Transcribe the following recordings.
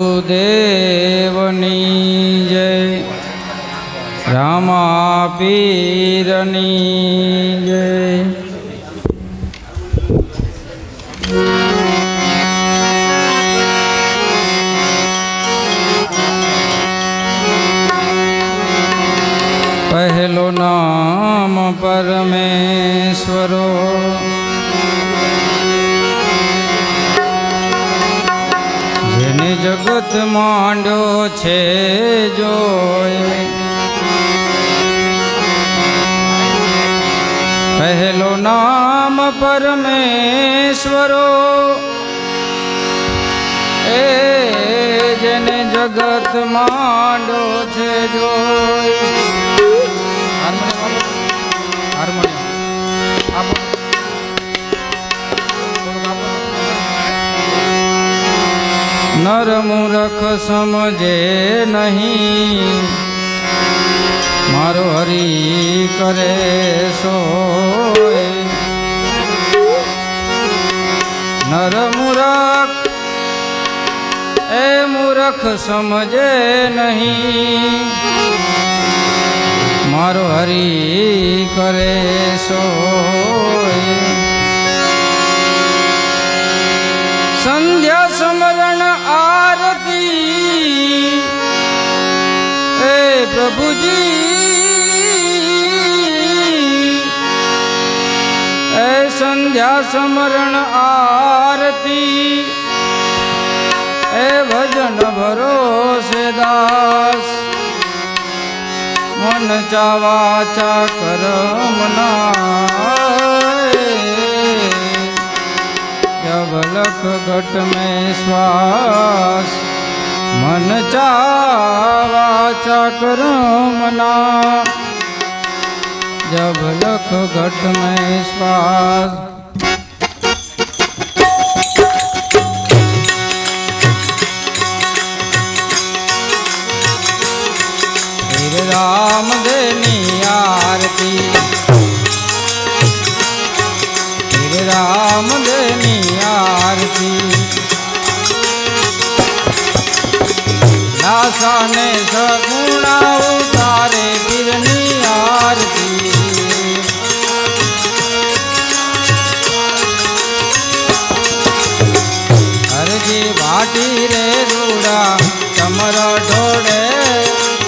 દેવની જય રામા પીરની જય। પહેલો નામ પરમેશ્વરો જેને જગત માંડ્યો છે જોય। પહેલો નામ પરમેશ્વરો એ જેને જગત માંડ્યો છે જોય। નર મૂરખ સમજે નહીં મારો હરી કરે સોય। નર મૂરખ એ મૂરખ સમજે નહીં મારો હરી કરે સોય। સંધ્યા સમરણ આરતી એ પ્રભુજી એ સંધ્યા સમરણ આરતી એ ભજન ભરોસે દાસ મન ચાવા ચા કરમના। जब लख घट में श्वास मन चावा चक्रमना। जब लख घट में श्वास फिर राम देनी आरती राम देनी आरती। लासा ने सगुणा उतारे पीरनी आरती। हरजी भाटी रे रूड़ा कमर ढोड़े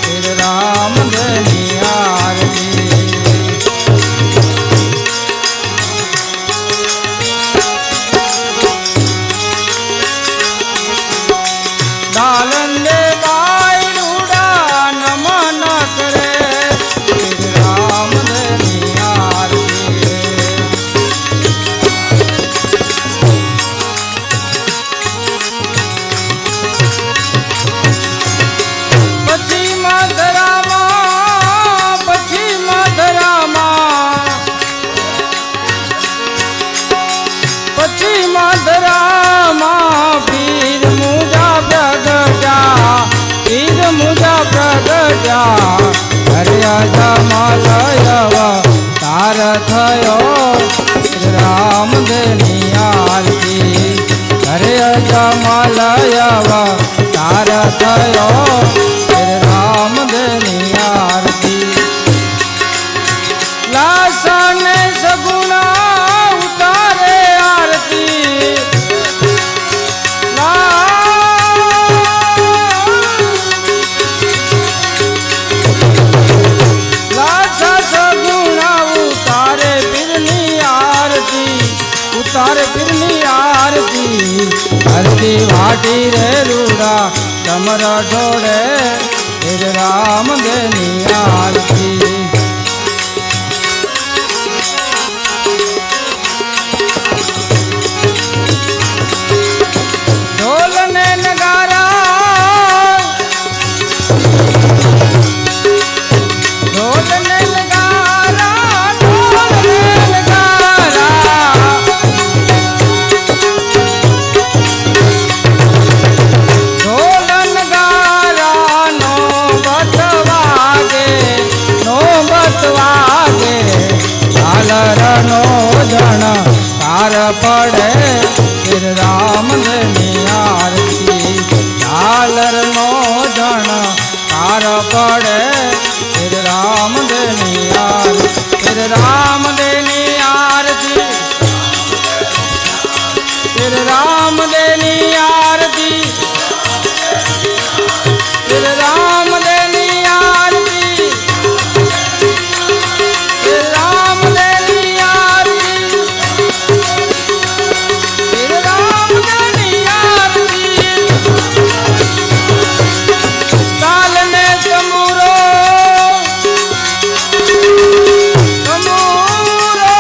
फिर राम देनी आरती। डालंदे बाई रूड़ा नमन करे फिर राम देनी आरती। पश्चिम धरामा पश्चिम धरामा पश्चिम धरामा पीर मुजा प्रगटा पीर मुजा प्रगटा। हरे जमालयवा तार थयो राम देनी आरती। हरे जमालयवा तार थयो राम देनी आरती। लासन सगुणा उतारे आरती। उतारे फिरनी आरती। हरती भाटी रे रूड़ा कमर ढोड़े फिर राम देनी आरती। ढोल ने नगारा ढोल ने नगारा ढोल ने नगारा ढोल नगारा नो बटवागे नो पड़े फिर राम देनी आरती, फिर राम देनी आरती, फिर राम देनी आरती, फिर राम देनी आरती, फिर राम देनी आरती, फिर राम देनी आरती। ताल ने तंबूरो तंबूरो,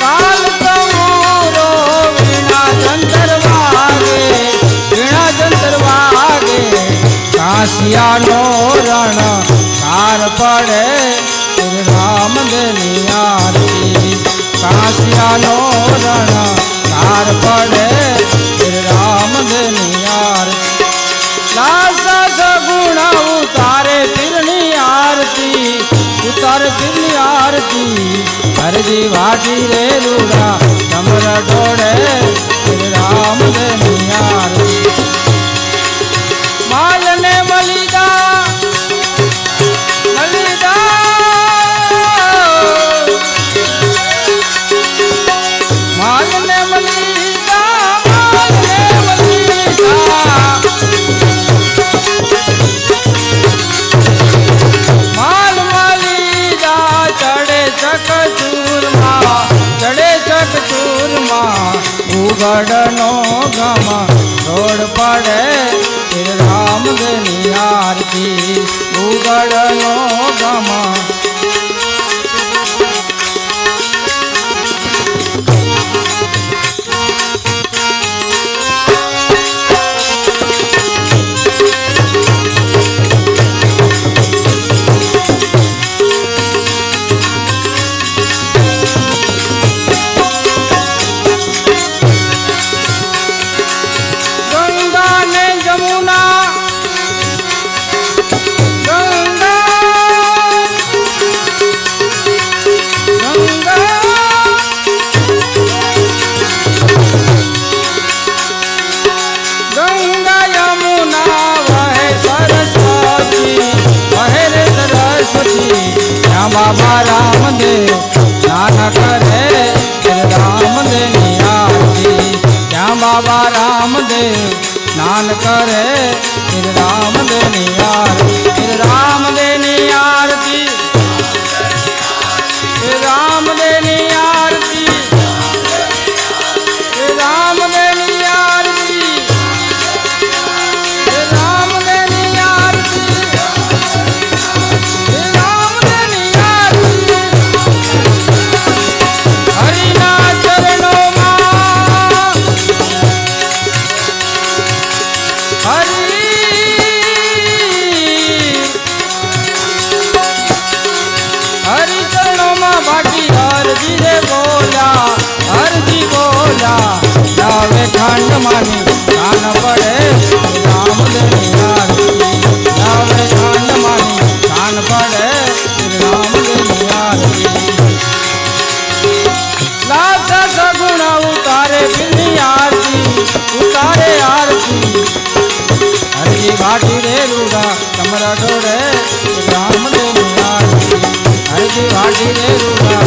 ताल तंबूरो वीणा जंतर वागे, वीणा जंतर वागे, कासिया नो रण कार पड़े फिर राम देनी आरती, कासिया नो रण कार पड़े फिर राम देनी आरती। लासा सगुण उतारे फिरनी आरती, उतारे फिरनी आरती, हरजी वाटी रे लूड़ा कमर डोड़े फिर राम देनी आरती। माल ने मलिदा मलिदा, माल ने मलिदा, माल ने मलिदा, माल मलिदा, चढ़े चक चूरमा, चढ़े चक चूरमा, उगड़नो गमा छोड़ पड़े फिर राम देनी आरती, उगड़नो गमा। गंगा ने जमुना, गंगा गंगा, गंगा यमुना वहे सरस्वती, वहे रे सरस्वती, यहाँ बाबा रामदेव स्नान करे फिर राम देनी आरती, यहाँ बाबा रामदेव स्नान करे फिर राम देनी आरती, फिर राम देनी आरती, फिर राम देनी आरती, फिर राम देनी आरती, फिर राम देनी आरती, फिर राम देनी आरती। हरि ना चरणों मां, हरि हरि चरणों मां बाटी हरजी रे बोला, हरजी बोला, जावे खंड मानी कान पड़े राम देनी आरती, जावे खंड मानी कान पड़े राम देनी आरती। लासा सगुण उतारे फिरनी आरती, उतारे आरती, हरजी घाटी रे लूड़ा कमरा डोड़े राम देनी आरती, हरजी घाटी रे लूड़ा